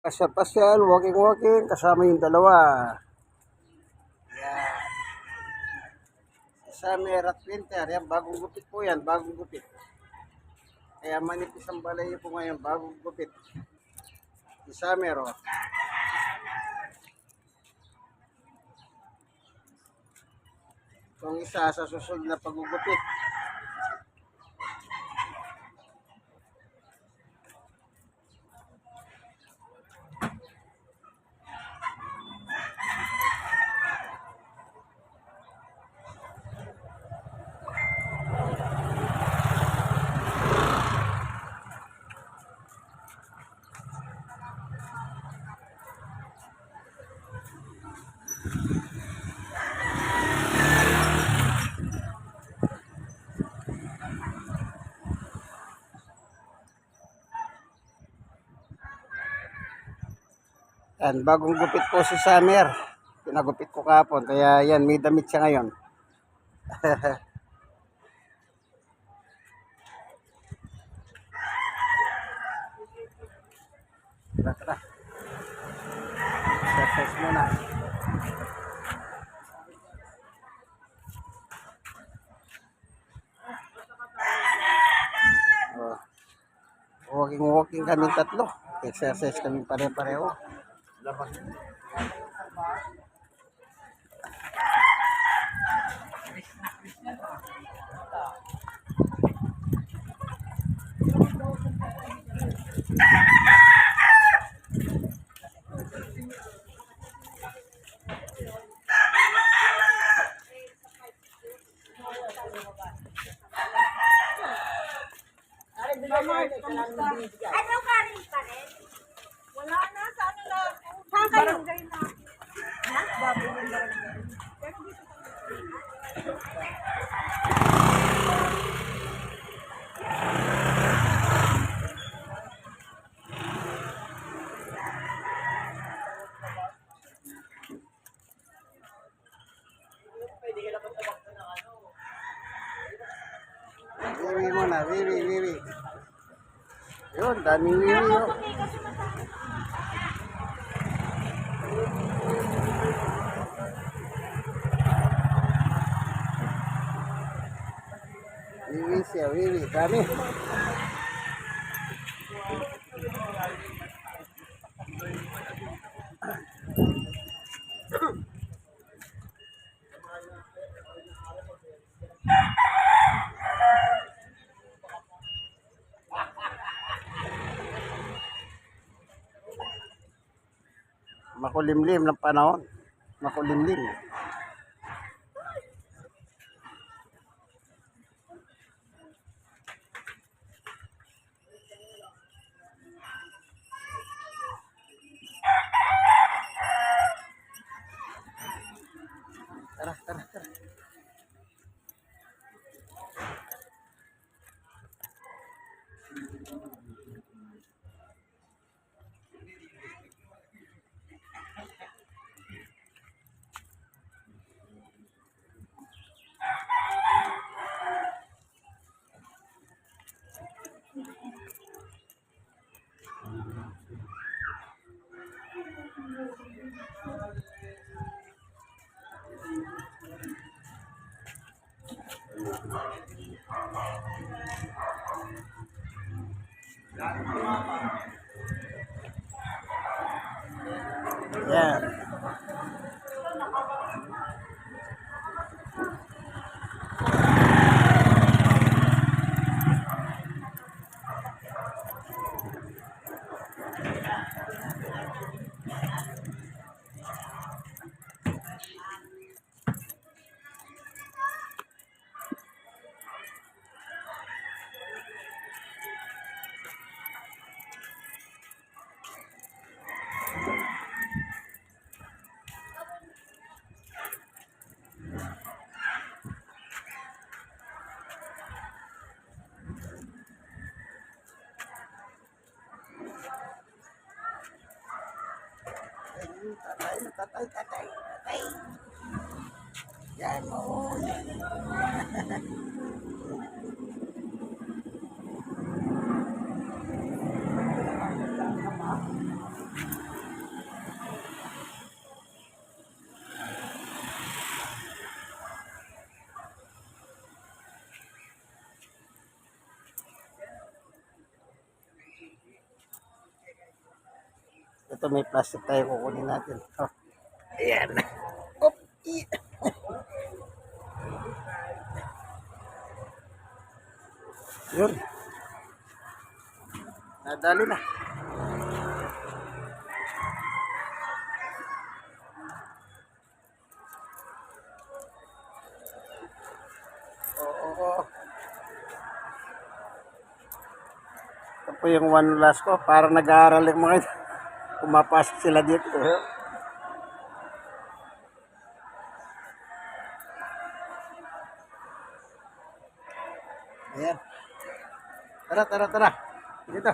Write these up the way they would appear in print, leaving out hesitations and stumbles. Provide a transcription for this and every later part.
Pasyal-pasyal, walking-walking, kasama yung dalawa. Yan. Summer at winter, yan, bagong gupit po yan, bagong gupit. Kaya manipis ang balay po ngayon, bagong gupit. Si summer, oh. Itong isa sa susunod na pagugupit. Yan, bagong gupit po si Summer. Pinagupit ko kahapon, kaya yan, may damit siya ngayon. Tara. Exercise muna. Oh. Walking kami tatlo. Exercise kami pare-pareho. Labas. Ano kanin pa rin? Wala na, sa ano na? Saan kayo? Ha? Baboy yung barangay. Pero dito Wiwi muna, wiwi. Yun, daming wiwi. Oh. Wiwi siya, wiwi. Dami. Makulimlim ng panahon. Makulimlim. Tara. Yan. Tatay. Yan o. Ito may plastic tayo, kukunin natin. Oh. Ayan. Op. Yun. Nadali na. Oo. Ito po yung one last ko. Para nag-aaral yung mga ito. Pumapasok sila dito. Ayan. Tara. Dito.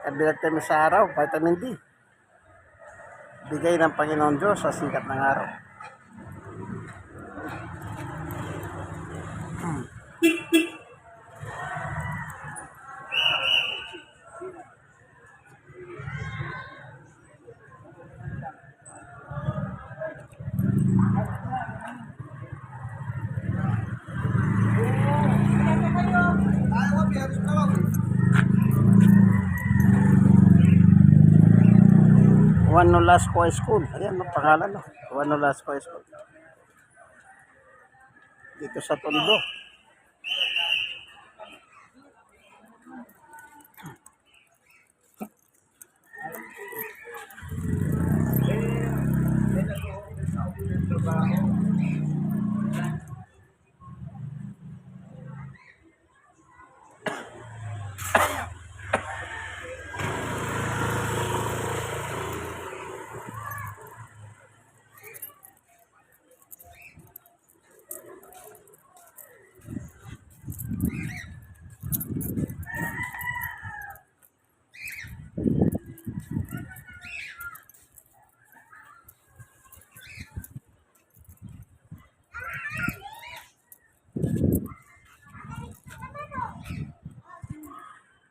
Kabilag kami sa araw, vitamin D. Bigay ng Panginoon Diyos sa sikat ng araw. Juan Nolasco High School. Ayan ang pangalan, no? Juan Nolasco High School. Dito sa Tondo.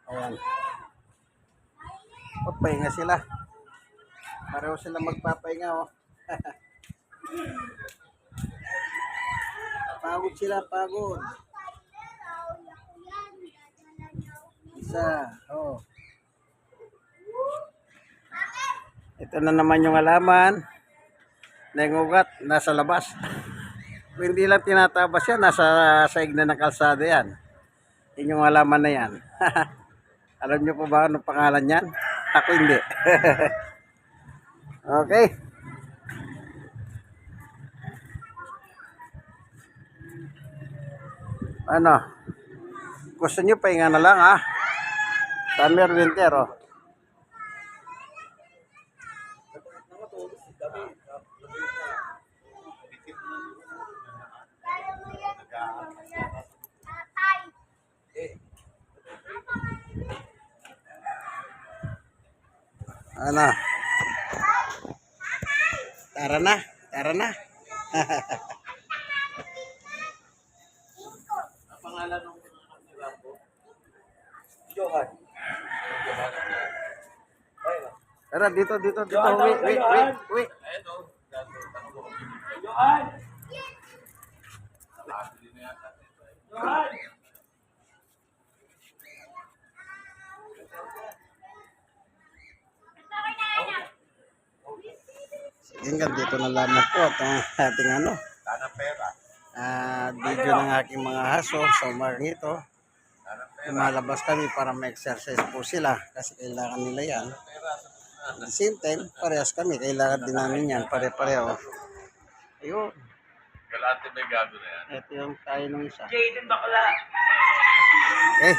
Ayan. Papahinga sila. Pareho sila magpapahinga, oh. Pagod sila, pagod. Isa, oh. Ito na naman yung halaman. Nangugat, nasa labas. Kung hindi lang tinatabas yan, nasa saig na ng kalsada yan. Yun yung halaman na yan. Alam nyo po ba anong pangalan yan? Ako hindi. Okay. Ano? Gusto nyo pahinga na lang, ha? Summer, winter, oh. Ano? Tara na. Ang pangalan ng Rambo? Johan. Tara, dito. Wait. Johan! Hanggang dito na lamang po ang ating video ng aking mga haso sa umagang ito. Lumalabas kami para ma-exercise po sila kasi kailangan nila yan. At the same time, parehas kami. Kailangan din namin yan. Pare-pareho. Ayun. Galante may gago na yan. Ito yung tayo ng isa. Jaden bakla. Okay.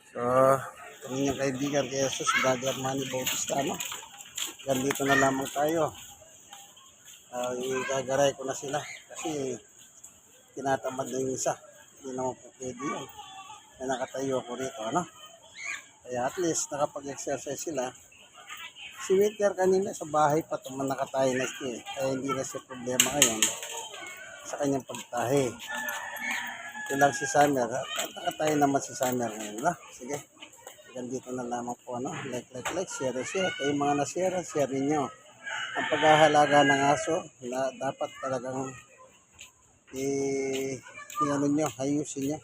So, ito yung kaibigan kay Jesus, Brother Manny Bautista, no? Dito na lamang tayo. Igagaray ko na sila kasi tinatamad na yung isa. Hindi naman po pwede yun. Na nakatayo ako rito, ano? Kaya at least nakapag-exercise sila. Si Winter kanina sa bahay pa tuman nakatayo na siya. Kaya hindi na siya problema ngayon sa kanyang pagtahi. Ito lang si Summer. Nakatayo naman si Summer ngayon, no? Sige. Dito na lamang po, ano? Like, share. Kayo mga na-share, share ninyo. Ang paghahalaga ng aso, dapat talagang ano nyo, ayusin nyo.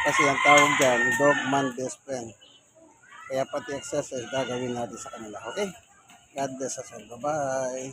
Kasi ang tawag dyan, dog man best friend. Kaya pati exercise gagawin natin sa kanila. Okay? God bless us all. Bye-bye.